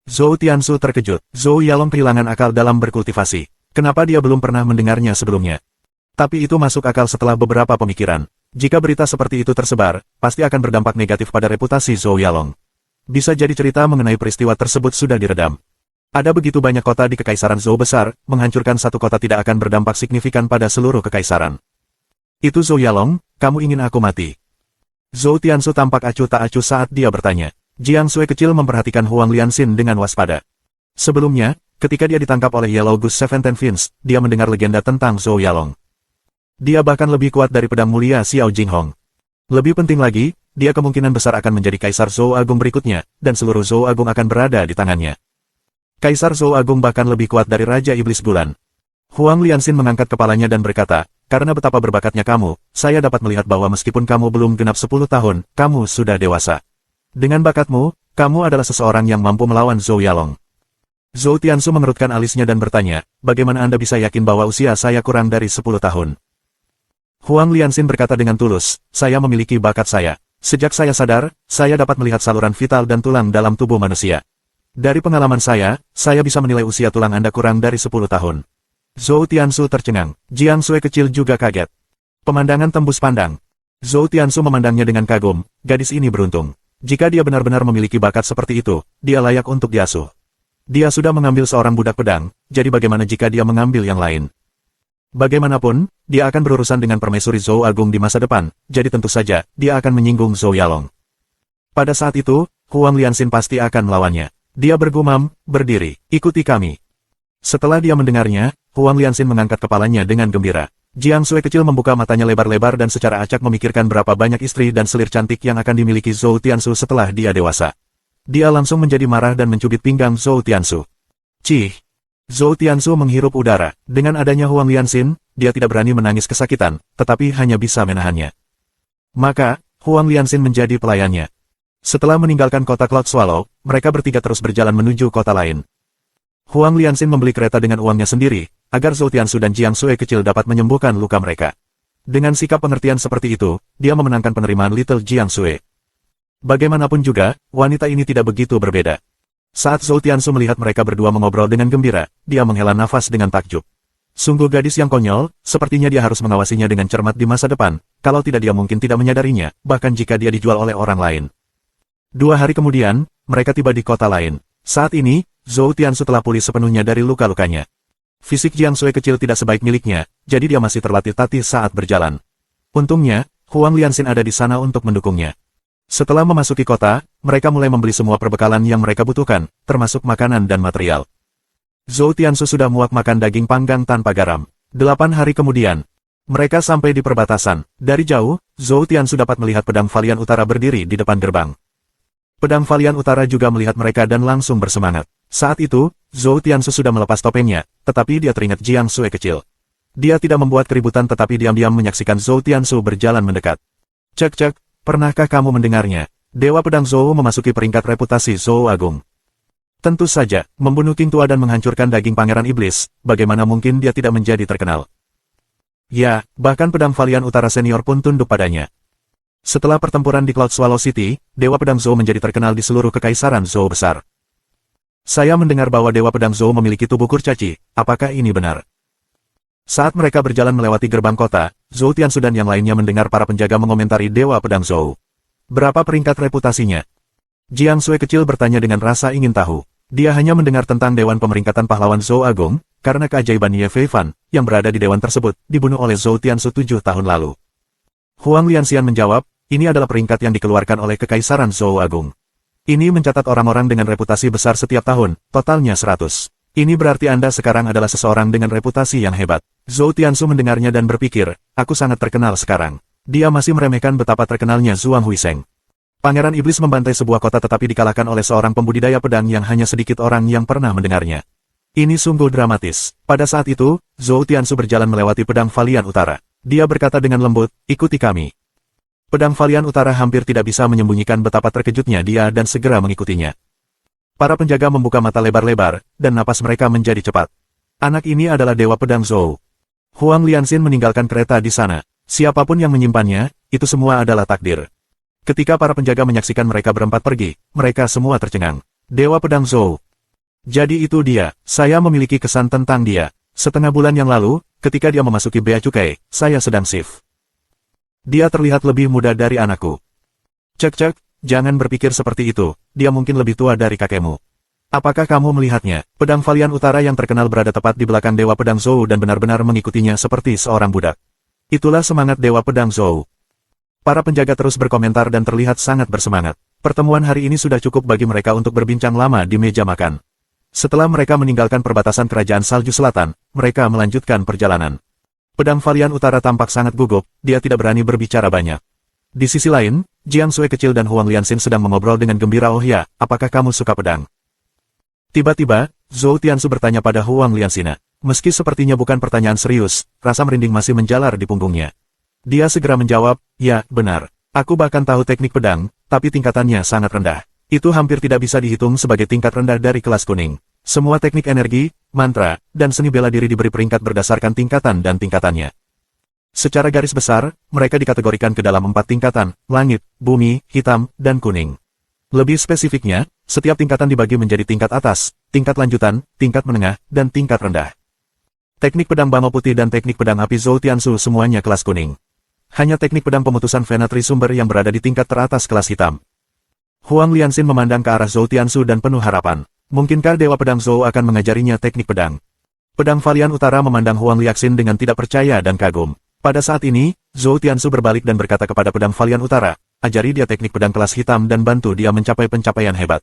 [SPEAKER 1] Zhou Tiansu terkejut. Zhou Yalong kehilangan akal dalam berkultivasi. Kenapa dia belum pernah mendengarnya sebelumnya? Tapi itu masuk akal setelah beberapa pemikiran. Jika berita seperti itu tersebar, pasti akan berdampak negatif pada reputasi Zhou Yalong. Bisa jadi cerita mengenai peristiwa tersebut sudah diredam. Ada begitu banyak kota di Kekaisaran Zhou besar, menghancurkan satu kota tidak akan berdampak signifikan pada seluruh kekaisaran. Itu Zhou Yalong, kamu ingin aku mati. Zhou Tiansu tampak acuh tak acuh saat dia bertanya. Jiang Sui kecil memperhatikan Huang Lianxin dengan waspada. Sebelumnya, ketika dia ditangkap oleh Yellow Goose Seventeen Fins, dia mendengar legenda tentang Zhou Yalong. Dia bahkan lebih kuat dari pedang mulia Xiao Jinghong. Lebih penting lagi, dia kemungkinan besar akan menjadi Kaisar Zhou Agung berikutnya, dan seluruh Zhou Agung akan berada di tangannya. Kaisar Zhou Agung bahkan lebih kuat dari Raja Iblis Bulan. Huang Lianxin mengangkat kepalanya dan berkata, karena betapa berbakatnya kamu, saya dapat melihat bahwa meskipun kamu belum genap 10 tahun, kamu sudah dewasa. Dengan bakatmu, kamu adalah seseorang yang mampu melawan Zhou Yalong. Zhou Tiansu mengerutkan alisnya dan bertanya, bagaimana Anda bisa yakin bahwa usia saya kurang dari 10 tahun? Huang Lianxin berkata dengan tulus, saya memiliki bakat saya. Sejak saya sadar, saya dapat melihat saluran vital dan tulang dalam tubuh manusia. Dari pengalaman saya bisa menilai usia tulang Anda kurang dari 10 tahun. Zhou Tiansu tercengang. Jiang Sui kecil juga kaget. Pemandangan tembus pandang. Zhou Tiansu memandangnya dengan kagum. Gadis ini beruntung. Jika dia benar-benar memiliki bakat seperti itu, dia layak untuk diasuh. Dia sudah mengambil seorang budak pedang, jadi bagaimana jika dia mengambil yang lain? Bagaimanapun, dia akan berurusan dengan permaisuri Zhou Agung di masa depan, jadi tentu saja, dia akan menyinggung Zhou Yalong. Pada saat itu, Huang Lianxin pasti akan melawannya. Dia bergumam, berdiri, ikuti kami. Setelah dia mendengarnya, Huang Lianxin mengangkat kepalanya dengan gembira. Jiang Sui kecil membuka matanya lebar-lebar dan secara acak memikirkan berapa banyak istri dan selir cantik yang akan dimiliki Zhou Tiansu setelah dia dewasa. Dia langsung menjadi marah dan mencubit pinggang Zhou Tiansu. Cih! Zhou Tiansu menghirup udara. Dengan adanya Huang Lianxin, dia tidak berani menangis kesakitan, tetapi hanya bisa menahannya. Maka, Huang Lianxin menjadi pelayannya. Setelah meninggalkan kota Cloud Swallow, mereka bertiga terus berjalan menuju kota lain. Huang Lianxin membeli kereta dengan uangnya sendiri, agar Zhou Tiansu dan Jiang Sui kecil dapat menyembuhkan luka mereka. Dengan sikap pengertian seperti itu, dia memenangkan penerimaan Little Jiang Sui. Bagaimanapun juga, wanita ini tidak begitu berbeda. Saat Zhou Tiansu melihat mereka berdua mengobrol dengan gembira, dia menghela nafas dengan takjub. Sungguh gadis yang konyol, sepertinya dia harus mengawasinya dengan cermat di masa depan, kalau tidak dia mungkin tidak menyadarinya, bahkan jika dia dijual oleh orang lain. 2 hari kemudian, mereka tiba di kota lain. Saat ini, Zhou Tiansu telah pulih sepenuhnya dari luka-lukanya. Fisik Jiang Sui kecil tidak sebaik miliknya, jadi dia masih terlatih-tatih saat berjalan. Untungnya, Huang Lianxin ada di sana untuk mendukungnya. Setelah memasuki kota, mereka mulai membeli semua perbekalan yang mereka butuhkan, termasuk makanan dan material. Zhou Tiansu sudah muak makan daging panggang tanpa garam. 8 hari kemudian, mereka sampai di perbatasan. Dari jauh, Zhou Tiansu dapat melihat pedang Valian Utara berdiri di depan gerbang. Pedang Valian Utara juga melihat mereka dan langsung bersemangat. Saat itu, Zhou Tiansu sudah melepas topengnya, tetapi dia teringat Jiang Sui kecil. Dia tidak membuat keributan tetapi diam-diam menyaksikan Zhou Tiansu berjalan mendekat. Cek, pernahkah kamu mendengarnya? Dewa Pedang Zhou memasuki peringkat reputasi Zhou Agung. Tentu saja, membunuh King Tua dan menghancurkan daging Pangeran Iblis, bagaimana mungkin dia tidak menjadi terkenal? Ya, bahkan pedang Valian Utara senior pun tunduk padanya. Setelah pertempuran di Cloud Swallow City, Dewa Pedang Zhou menjadi terkenal di seluruh kekaisaran Zhou besar. Saya mendengar bahwa Dewa Pedang Zhou memiliki tubuh kurcaci, apakah ini benar? Saat mereka berjalan melewati gerbang kota, Zhou Tiansu dan yang lainnya mendengar para penjaga mengomentari Dewa Pedang Zhou. Berapa peringkat reputasinya? Jiang Sui kecil bertanya dengan rasa ingin tahu. Dia hanya mendengar tentang Dewan Pemeringkatan Pahlawan Zhou Agung, karena keajaiban Ye Fei Fan, yang berada di dewan tersebut, dibunuh oleh Zhou Tiansu 7 tahun lalu. Huang Lianxian menjawab, ini adalah peringkat yang dikeluarkan oleh Kekaisaran Zhou Agung. Ini mencatat orang-orang dengan reputasi besar setiap tahun, totalnya 100. Ini berarti Anda sekarang adalah seseorang dengan reputasi yang hebat. Zhou Tiansu mendengarnya dan berpikir, aku sangat terkenal sekarang. Dia masih meremehkan betapa terkenalnya Zhuang Huisheng. Pangeran Iblis membantai sebuah kota tetapi dikalahkan oleh seorang pembudidaya pedang yang hanya sedikit orang yang pernah mendengarnya. Ini sungguh dramatis. Pada saat itu, Zhou Tiansu berjalan melewati pedang Valian Utara. Dia berkata dengan lembut, ikuti kami. Pedang Valian Utara hampir tidak bisa menyembunyikan betapa terkejutnya dia dan segera mengikutinya. Para penjaga membuka mata lebar-lebar, dan napas mereka menjadi cepat. Anak ini adalah Dewa Pedang Zhou. Huang Lianxin meninggalkan kereta di sana. Siapapun yang menyimpannya, itu semua adalah takdir. Ketika para penjaga menyaksikan mereka berempat pergi, mereka semua tercengang. Dewa Pedang Zhou. Jadi itu dia, saya memiliki kesan tentang dia. Setengah bulan yang lalu, ketika dia memasuki Bea Cukai, saya sedang shift. Dia terlihat lebih muda dari anakku. Cek, jangan berpikir seperti itu, dia mungkin lebih tua dari kakekmu. Apakah kamu melihatnya? Pedang Valian Utara yang terkenal berada tepat di belakang Dewa Pedang Zhou dan benar-benar mengikutinya seperti seorang budak. Itulah semangat Dewa Pedang Zhou. Para penjaga terus berkomentar dan terlihat sangat bersemangat. Pertemuan hari ini sudah cukup bagi mereka untuk berbincang lama di meja makan. Setelah mereka meninggalkan perbatasan kerajaan salju selatan, mereka melanjutkan perjalanan. Pedang Valian Utara tampak sangat gugup, dia tidak berani berbicara banyak. Di sisi lain, Jiang Sui kecil dan Huang Lianxin sedang mengobrol dengan gembira. Oh ya, apakah kamu suka pedang? Tiba-tiba, Zhou Tiansu bertanya pada Huang Lianxin. Meski sepertinya bukan pertanyaan serius, rasa merinding masih menjalar di punggungnya. Dia segera menjawab, ya, benar. Aku bahkan tahu teknik pedang, tapi tingkatannya sangat rendah. Itu hampir tidak bisa dihitung sebagai tingkat rendah dari kelas kuning. Semua teknik energi, mantra, dan seni bela diri diberi peringkat berdasarkan tingkatan dan tingkatannya. Secara garis besar, mereka dikategorikan ke dalam 4 tingkatan, langit, bumi, hitam, dan kuning. Lebih spesifiknya, setiap tingkatan dibagi menjadi tingkat atas, tingkat lanjutan, tingkat menengah, dan tingkat rendah. Teknik pedang bangau putih dan teknik pedang api Zhou Tiansu semuanya kelas kuning. Hanya teknik pedang pemutusan vena trisumber yang berada di tingkat teratas kelas hitam. Huang Lianxin memandang ke arah Zhou Tiansu dan penuh harapan. Mungkinkah Dewa Pedang Zhou akan mengajarinya teknik pedang? Pedang Valian Utara memandang Huang Lianxin dengan tidak percaya dan kagum. Pada saat ini, Zhou Tiansu berbalik dan berkata kepada Pedang Valian Utara, ajari dia teknik pedang kelas hitam dan bantu dia mencapai pencapaian hebat.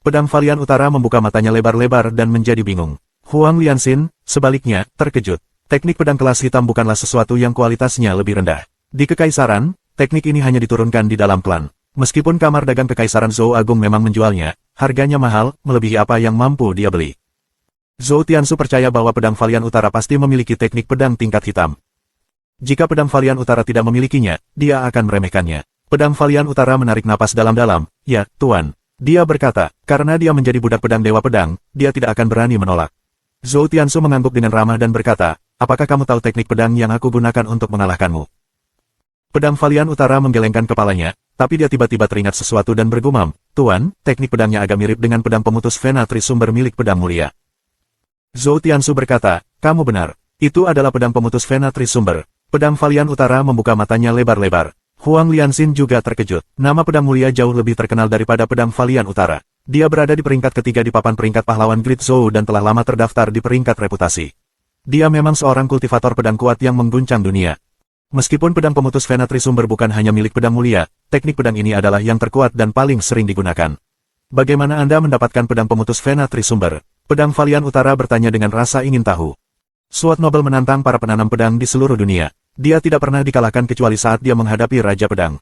[SPEAKER 1] Pedang Valian Utara membuka matanya lebar-lebar dan menjadi bingung. Huang Lianxin, sebaliknya, terkejut. Teknik pedang kelas hitam bukanlah sesuatu yang kualitasnya lebih rendah. Di Kekaisaran, teknik ini hanya diturunkan di dalam klan. Meskipun kamar dagang Kekaisaran Zhou Agung memang menjualnya, harganya mahal, melebihi apa yang mampu dia beli. Zhou Tiansu percaya bahwa pedang Valian Utara pasti memiliki teknik pedang tingkat hitam. Jika pedang Valian Utara tidak memilikinya, dia akan meremehkannya. Pedang Valian Utara menarik napas dalam-dalam, ya, Tuan. Dia berkata, karena dia menjadi budak pedang Dewa Pedang, dia tidak akan berani menolak. Zhou Tiansu mengangguk dengan ramah dan berkata, apakah kamu tahu teknik pedang yang aku gunakan untuk mengalahkanmu? Pedang Valian Utara menggelengkan kepalanya, tapi dia tiba-tiba teringat sesuatu dan bergumam, Tuan, teknik pedangnya agak mirip dengan pedang pemutus vena trisumber milik pedang mulia. Zhou Tiansu berkata, kamu benar, itu adalah pedang pemutus vena trisumber. Pedang Valian Utara membuka matanya lebar-lebar. Huang Lianxin juga terkejut, nama pedang mulia jauh lebih terkenal daripada pedang Valian Utara. Dia berada di peringkat ketiga di papan peringkat pahlawan Great Zhou dan telah lama terdaftar di peringkat reputasi. Dia memang seorang kultivator pedang kuat yang mengguncang dunia. Meskipun pedang pemutus vena trisumber bukan hanya milik pedang mulia, teknik pedang ini adalah yang terkuat dan paling sering digunakan. Bagaimana Anda mendapatkan pedang pemutus vena trisumber? Pedang Valian Utara bertanya dengan rasa ingin tahu. Suat Nobel menantang para penanam pedang di seluruh dunia. Dia tidak pernah dikalahkan kecuali saat dia menghadapi Raja Pedang.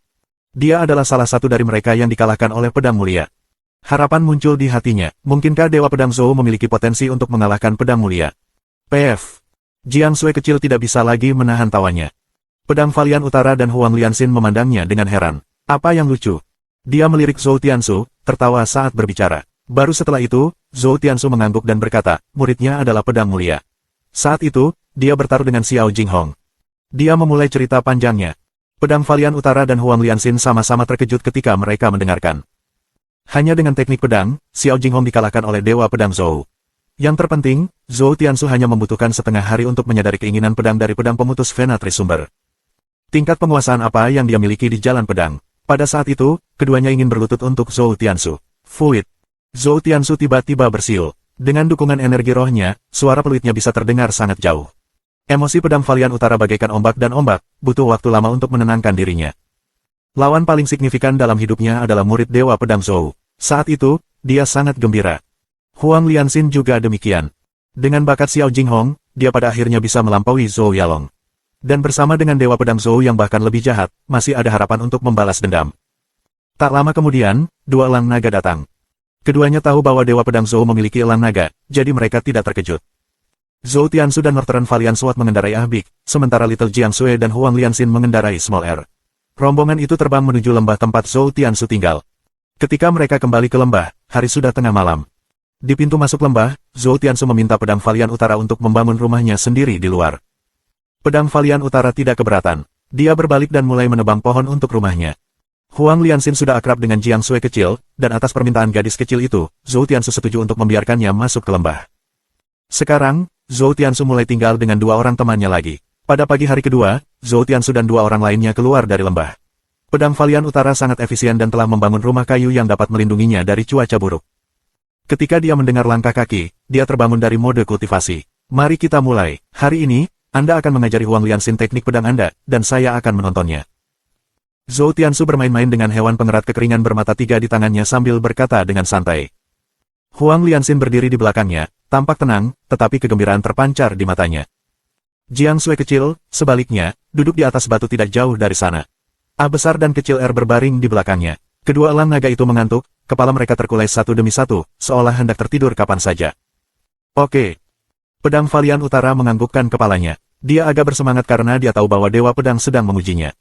[SPEAKER 1] Dia adalah salah satu dari mereka yang dikalahkan oleh pedang mulia. Harapan muncul di hatinya, mungkinkah Dewa Pedang Zhou memiliki potensi untuk mengalahkan pedang mulia? PF. Jiang Sui kecil tidak bisa lagi menahan tawanya. Pedang Valian Utara dan Huang Lianxin memandangnya dengan heran. Apa yang lucu? Dia melirik Zhou Tiansu, tertawa saat berbicara. Baru setelah itu, Zhou Tiansu mengangguk dan berkata, muridnya adalah pedang mulia. Saat itu, dia bertaruh dengan Xiao Jinghong. Dia memulai cerita panjangnya. Pedang Valian Utara dan Huang Lianxin sama-sama terkejut ketika mereka mendengarkan. Hanya dengan teknik pedang, Xiao Jinghong dikalahkan oleh Dewa Pedang Zhou. Yang terpenting, Zhou Tiansu hanya membutuhkan setengah hari untuk menyadari keinginan pedang dari pedang pemutus vena trisumber. Tingkat penguasaan apa yang dia miliki di jalan pedang. Pada saat itu, keduanya ingin berlutut untuk Zhou Tiansu. Fuit. Zhou Tiansu tiba-tiba bersiul. Dengan dukungan energi rohnya, suara peluitnya bisa terdengar sangat jauh. Emosi pedang Valian Utara bagaikan ombak dan ombak, butuh waktu lama untuk menenangkan dirinya. Lawan paling signifikan dalam hidupnya adalah murid Dewa Pedang Zhou. Saat itu, dia sangat gembira. Huang Lianxin juga demikian. Dengan bakat Xiao Jinghong, dia pada akhirnya bisa melampaui Zhou Yalong. Dan bersama dengan Dewa Pedang Zhou yang bahkan lebih jahat, masih ada harapan untuk membalas dendam. Tak lama kemudian, dua elang naga datang. Keduanya tahu bahwa Dewa Pedang Zhou memiliki elang naga, jadi mereka tidak terkejut. Zhou Tiansu dan Northern Valiant Sword mengendarai Ahbik, sementara Little Jiang Sui dan Huang Lianxin mengendarai Small Air. Rombongan itu terbang menuju lembah tempat Zhou Tiansu tinggal. Ketika mereka kembali ke lembah, hari sudah tengah malam. Di pintu masuk lembah, Zhou Tiansu meminta pedang Valiant Utara untuk membangun rumahnya sendiri di luar. Pedang Valian Utara tidak keberatan. Dia berbalik dan mulai menebang pohon untuk rumahnya. Huang Lianxin sudah akrab dengan Jiang Sui kecil, dan atas permintaan gadis kecil itu, Zhou Tiansu setuju untuk membiarkannya masuk ke lembah. Sekarang, Zhou Tiansu mulai tinggal dengan dua orang temannya lagi. Pada pagi hari kedua, Zhou Tiansu dan dua orang lainnya keluar dari lembah. Pedang Valian Utara sangat efisien dan telah membangun rumah kayu yang dapat melindunginya dari cuaca buruk. Ketika dia mendengar langkah kaki, dia terbangun dari mode kultivasi. Mari kita mulai. Hari ini, Anda akan mengajari Huang Lianxin teknik pedang Anda, dan saya akan menontonnya. Zhou Tiansu bermain-main dengan hewan pengerat kekeringan bermata tiga di tangannya sambil berkata dengan santai. Huang Lianxin berdiri di belakangnya, tampak tenang, tetapi kegembiraan terpancar di matanya. Jiang Sui kecil, sebaliknya, duduk di atas batu tidak jauh dari sana. A besar dan kecil R berbaring di belakangnya. Kedua elang naga itu mengantuk, kepala mereka terkulai satu demi satu, seolah hendak tertidur kapan saja. Oke. Pedang Valian Utara menganggukkan kepalanya. Dia agak bersemangat karena dia tahu bahwa Dewa Pedang sedang mengujinya.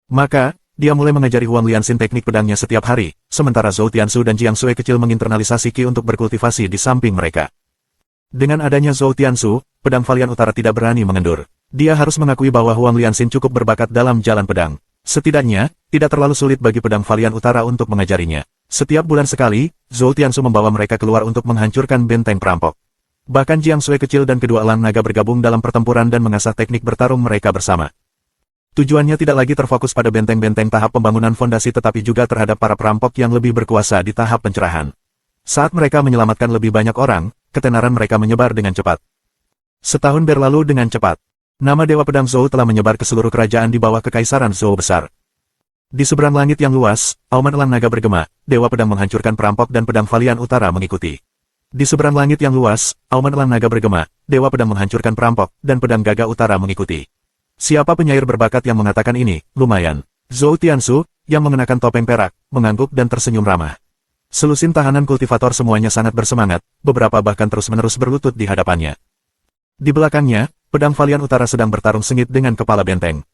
[SPEAKER 1] Maka, dia mulai mengajari Huang Lianxin teknik pedangnya setiap hari, sementara Zhou Tiansu dan Jiang Sui kecil menginternalisasi Qi untuk berkultivasi di samping mereka. Dengan adanya Zhou Tiansu, pedang Valian Utara tidak berani mengendur. Dia harus mengakui bahwa Huang Lianxin cukup berbakat dalam jalan pedang. Setidaknya, tidak terlalu sulit bagi pedang Valian Utara untuk mengajarinya. Setiap bulan sekali, Zhou Tiansu membawa mereka keluar untuk menghancurkan benteng perampok. Bahkan Jiang Sui kecil dan kedua elang naga bergabung dalam pertempuran dan mengasah teknik bertarung mereka bersama. Tujuannya tidak lagi terfokus pada benteng-benteng tahap pembangunan fondasi tetapi juga terhadap para perampok yang lebih berkuasa di tahap pencerahan. Saat mereka menyelamatkan lebih banyak orang, ketenaran mereka menyebar dengan cepat. Setahun berlalu dengan cepat. Nama Dewa Pedang Zhou telah menyebar ke seluruh kerajaan di bawah kekaisaran Zhou besar. Di seberang langit yang luas, auman elang naga bergema, Dewa Pedang menghancurkan perampok dan pedang Valian Utara mengikuti. Di seberang langit yang luas, auman elang naga bergema, Dewa Pedang menghancurkan perampok dan pedang Gagak Utara mengikuti. Siapa penyair berbakat yang mengatakan ini? Lumayan. Zhou Tiansu, yang mengenakan topeng perak, mengangguk dan tersenyum ramah. Selusin tahanan kultivator semuanya sangat bersemangat, beberapa bahkan terus-menerus berlutut di hadapannya. Di belakangnya, pedang Valian Utara sedang bertarung sengit dengan kepala benteng.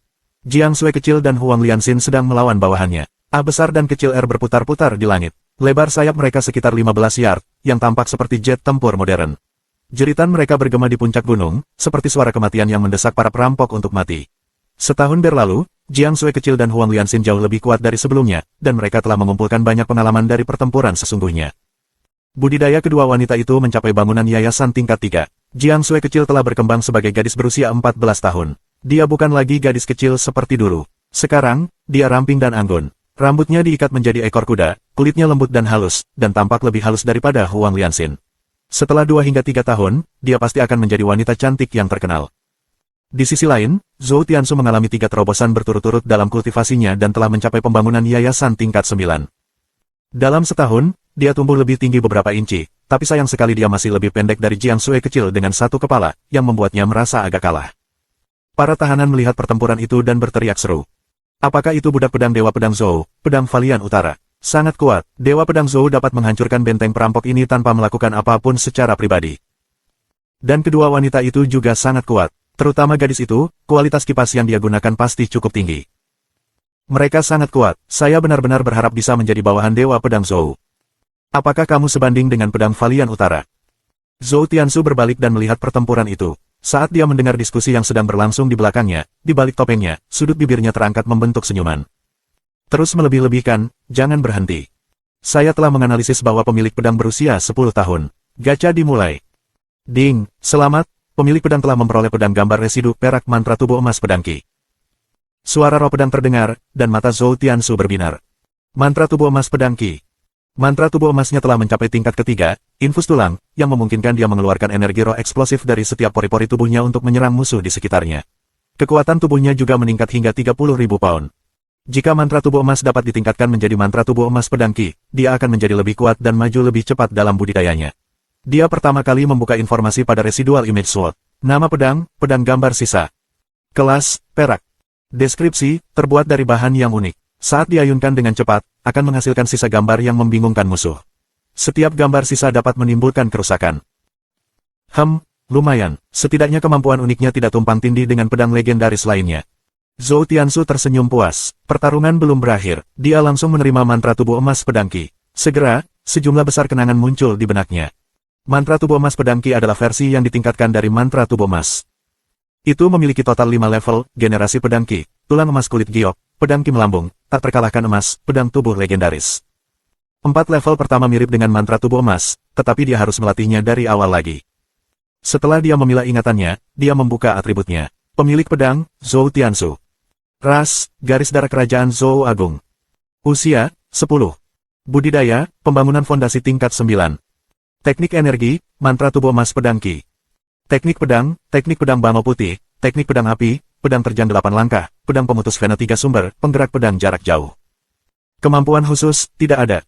[SPEAKER 1] Jiang Sui kecil dan Huang Lianxin sedang melawan bawahannya. A besar dan kecil R berputar-putar di langit. Lebar sayap mereka sekitar 15 yard, yang tampak seperti jet tempur modern. Jeritan mereka bergema di puncak gunung, seperti suara kematian yang mendesak para perampok untuk mati. Setahun berlalu, Jiang Sui kecil dan Huang Lianxin jauh lebih kuat dari sebelumnya, dan mereka telah mengumpulkan banyak pengalaman dari pertempuran sesungguhnya. Budidaya kedua wanita itu mencapai bangunan yayasan tingkat 3. Jiang Sui kecil telah berkembang sebagai gadis berusia 14 tahun. Dia bukan lagi gadis kecil seperti dulu. Sekarang, dia ramping dan anggun. Rambutnya diikat menjadi ekor kuda, kulitnya lembut dan halus, dan tampak lebih halus daripada Huang Lianxin. Setelah 2 hingga 3 tahun, dia pasti akan menjadi wanita cantik yang terkenal. Di sisi lain, Zhou Tiansu mengalami 3 terobosan berturut-turut dalam kultivasinya dan telah mencapai pembangunan yayasan tingkat 9. Dalam setahun, dia tumbuh lebih tinggi beberapa inci, tapi sayang sekali dia masih lebih pendek dari Jiang Sui kecil dengan satu kepala, yang membuatnya merasa agak kalah. Para tahanan melihat pertempuran itu dan berteriak seru. Apakah itu budak pedang Dewa Pedang Zhou, pedang Valian Utara? Sangat kuat, Dewa Pedang Zhou dapat menghancurkan benteng perampok ini tanpa melakukan apapun secara pribadi. Dan kedua wanita itu juga sangat kuat, terutama gadis itu, kualitas kipas yang dia gunakan pasti cukup tinggi. Mereka sangat kuat, saya benar-benar berharap bisa menjadi bawahan Dewa Pedang Zhou. Apakah kamu sebanding dengan pedang Valian Utara? Zhou Tiansu berbalik dan melihat pertempuran itu. Saat dia mendengar diskusi yang sedang berlangsung di belakangnya, di balik topengnya, sudut bibirnya terangkat membentuk senyuman. Terus melebih-lebihkan, jangan berhenti. Saya telah menganalisis bahwa pemilik pedang berusia 10 tahun. Gacha dimulai. Ding, selamat, pemilik pedang telah memperoleh pedang gambar residu perak mantra tubuh emas pedang Qi. Suara roh pedang terdengar, dan mata Zhou Tiansu berbinar. Mantra tubuh emas pedang Qi. Mantra tubuh emasnya telah mencapai tingkat ketiga, infus tulang, yang memungkinkan dia mengeluarkan energi roh eksplosif dari setiap pori-pori tubuhnya untuk menyerang musuh di sekitarnya. Kekuatan tubuhnya juga meningkat hingga 30.000 pound. Jika mantra tubuh emas dapat ditingkatkan menjadi mantra tubuh emas pedang Qi, dia akan menjadi lebih kuat dan maju lebih cepat dalam budidayanya. Dia pertama kali membuka informasi pada Residual Image Sword. Nama pedang, pedang gambar sisa. Kelas, perak. Deskripsi, terbuat dari bahan yang unik. Saat diayunkan dengan cepat, akan menghasilkan sisa gambar yang membingungkan musuh. Setiap gambar sisa dapat menimbulkan kerusakan. Lumayan, setidaknya kemampuan uniknya tidak tumpang tindih dengan pedang legendaris lainnya. Zhou Tiansu tersenyum puas. Pertarungan belum berakhir, dia langsung menerima mantra tubuh emas pedang Qi. Segera, sejumlah besar kenangan muncul di benaknya. Mantra tubuh emas pedang Qi adalah versi yang ditingkatkan dari mantra tubuh emas. Itu memiliki total 5 level, generasi pedang Qi, tulang emas kulit giok, pedang Qi melambung, tak terkalahkan emas, pedang tubuh legendaris. 4 level pertama mirip dengan mantra tubuh emas, tetapi dia harus melatihnya dari awal lagi. Setelah dia memilah ingatannya, dia membuka atributnya. Pemilik pedang, Zhou Tiansu. Ras, garis darah kerajaan Zhou Agung. Usia, 10. Budidaya, pembangunan fondasi tingkat 9. Teknik energi, mantra tubuh emas pedang Qi. Teknik pedang Bango Putih, teknik pedang api, pedang terjang 8 langkah, pedang pemutus vena 3 sumber, penggerak pedang jarak jauh. Kemampuan khusus, tidak ada.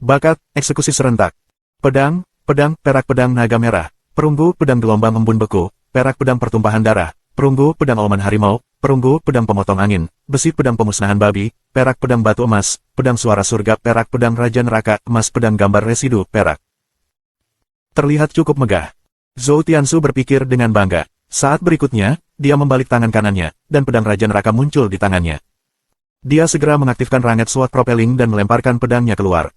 [SPEAKER 1] Bakat, eksekusi serentak. Pedang, perak pedang naga merah, perunggu pedang gelombang embun beku, perak pedang pertumpahan darah, perunggu pedang oman harimau, perunggu pedang pemotong angin, besi pedang pemusnahan babi, perak pedang batu emas, pedang suara surga, perak pedang raja neraka, emas pedang gambar residu, perak. Terlihat cukup megah. Zhou Tianxu berpikir dengan bangga. Saat berikutnya, dia membalik tangan kanannya, dan pedang raja neraka muncul di tangannya. Dia segera mengaktifkan ranget sword propelling dan melemparkan pedangnya keluar.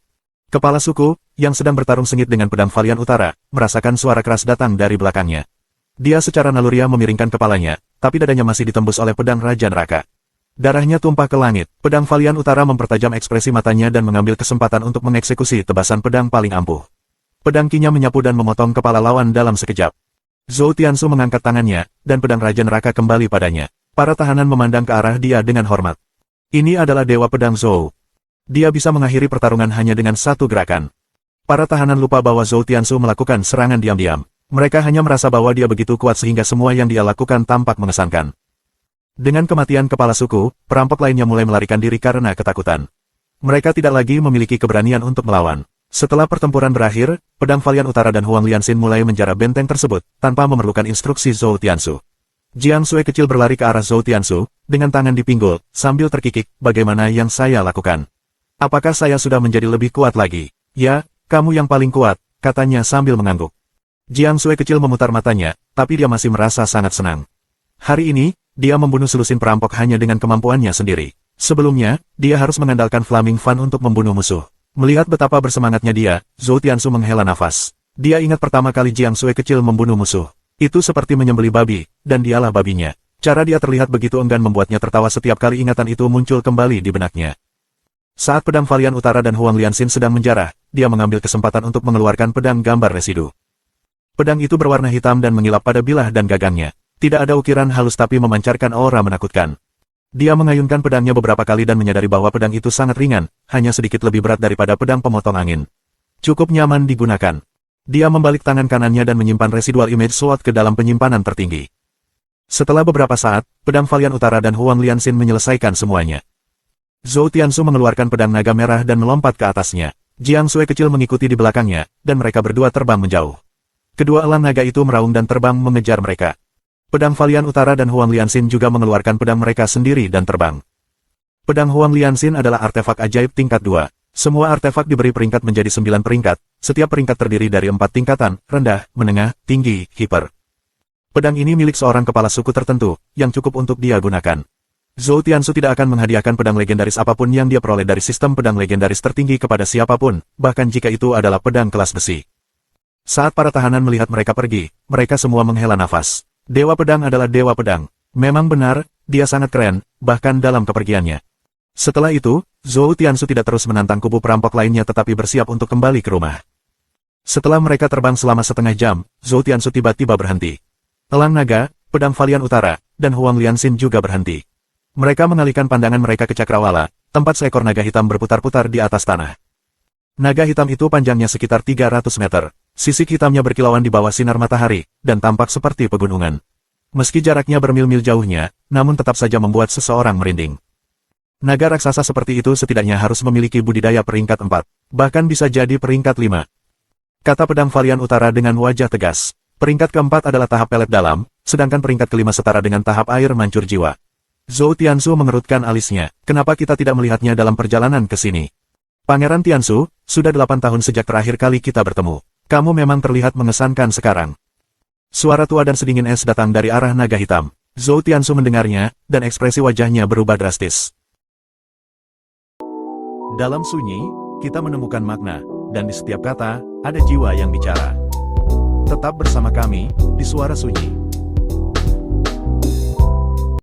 [SPEAKER 1] Kepala suku, yang sedang bertarung sengit dengan pedang Valian Utara, merasakan suara keras datang dari belakangnya. Dia secara naluriah memiringkan kepalanya, tapi dadanya masih ditembus oleh pedang raja neraka. Darahnya tumpah ke langit, pedang Valian Utara mempertajam ekspresi matanya dan mengambil kesempatan untuk mengeksekusi tebasan pedang paling ampuh. Pedang kinya menyapu dan memotong kepala lawan dalam sekejap. Zhou Tianxu mengangkat tangannya, dan pedang raja neraka kembali padanya. Para tahanan memandang ke arah dia dengan hormat. Ini adalah Dewa Pedang Zhou. Dia bisa mengakhiri pertarungan hanya dengan satu gerakan. Para tahanan lupa bahwa Zhou Tianxu melakukan serangan diam-diam. Mereka hanya merasa bahwa dia begitu kuat sehingga semua yang dia lakukan tampak mengesankan. Dengan kematian kepala suku, perampok lainnya mulai melarikan diri karena ketakutan. Mereka tidak lagi memiliki keberanian untuk melawan. Setelah pertempuran berakhir, pedang Valian Utara dan Huang Lianxin mulai menjara benteng tersebut, tanpa memerlukan instruksi Zhou Tianxu. Jiang Sui kecil berlari ke arah Zhou Tianxu, dengan tangan di pinggul, sambil terkikik, bagaimana yang saya lakukan? Apakah saya sudah menjadi lebih kuat lagi? Ya, kamu yang paling kuat, katanya sambil mengangguk. Jiang Sui kecil memutar matanya, tapi dia masih merasa sangat senang. Hari ini, dia membunuh selusin perampok hanya dengan kemampuannya sendiri. Sebelumnya, dia harus mengandalkan Flaming Fan untuk membunuh musuh. Melihat betapa bersemangatnya dia, Zhou Tianxu menghela nafas. Dia ingat pertama kali Jiang Sui kecil membunuh musuh. Itu seperti menyembelih babi, dan dialah babinya. Cara dia terlihat begitu enggan membuatnya tertawa setiap kali ingatan itu muncul kembali di benaknya. Saat pedang Valian Utara dan Huang Lianxin sedang menjarah, dia mengambil kesempatan untuk mengeluarkan pedang gambar residu. Pedang itu berwarna hitam dan mengilap pada bilah dan gagangnya. Tidak ada ukiran halus tapi memancarkan aura menakutkan. Dia mengayunkan pedangnya beberapa kali dan menyadari bahwa pedang itu sangat ringan, hanya sedikit lebih berat daripada pedang pemotong angin. Cukup nyaman digunakan. Dia membalik tangan kanannya dan menyimpan residual image sword ke dalam penyimpanan tertinggi. Setelah beberapa saat, pedang Valian Utara dan Huang Lianxin menyelesaikan semuanya. Zhou Tianxu mengeluarkan pedang naga merah dan melompat ke atasnya. Jiang Sui kecil mengikuti di belakangnya, dan mereka berdua terbang menjauh. Kedua elang naga itu meraung dan terbang mengejar mereka. Pedang Valian Utara dan Huang Lianxin juga mengeluarkan pedang mereka sendiri dan terbang. Pedang Huang Lianxin adalah artefak ajaib tingkat 2. Semua artefak diberi peringkat menjadi 9 peringkat, setiap peringkat terdiri dari 4 tingkatan, rendah, menengah, tinggi, hiper. Pedang ini milik seorang kepala suku tertentu, yang cukup untuk dia gunakan. Zhou Tianxu tidak akan menghadiahkan pedang legendaris apapun yang dia peroleh dari sistem pedang legendaris tertinggi kepada siapapun, bahkan jika itu adalah pedang kelas besi. Saat para tahanan melihat mereka pergi, mereka semua menghela nafas. Dewa Pedang adalah Dewa Pedang. Memang benar, dia sangat keren, bahkan dalam kepergiannya. Setelah itu, Zhou Tianxu tidak terus menantang kubu perampok lainnya tetapi bersiap untuk kembali ke rumah. Setelah mereka terbang selama setengah jam, Zhou Tianxu tiba-tiba berhenti. Elang naga, pedang Valian Utara, dan Huang Lianxin juga berhenti. Mereka mengalihkan pandangan mereka ke Cakrawala, tempat seekor naga hitam berputar-putar di atas tanah. Naga hitam itu panjangnya sekitar 300 meter. Sisik hitamnya berkilauan di bawah sinar matahari, dan tampak seperti pegunungan. Meski jaraknya bermil-mil jauhnya, namun tetap saja membuat seseorang merinding. Naga raksasa seperti itu setidaknya harus memiliki budidaya peringkat 4, bahkan bisa jadi peringkat 5. Kata pedang Valian Utara dengan wajah tegas. Peringkat keempat adalah tahap pelet dalam, sedangkan peringkat kelima setara dengan tahap air mancur jiwa. Zhou Tianxu mengerutkan alisnya, kenapa kita tidak melihatnya dalam perjalanan ke sini? Pangeran Tianxu, sudah 8 tahun sejak terakhir kali kita bertemu. Kamu memang terlihat mengesankan sekarang. Suara tua dan sedingin es datang dari arah naga hitam. Zhou Tianxu mendengarnya, dan ekspresi wajahnya berubah drastis. Dalam sunyi, kita menemukan makna, dan di setiap kata, ada jiwa yang bicara. Tetap bersama kami, di Suara Sunyi.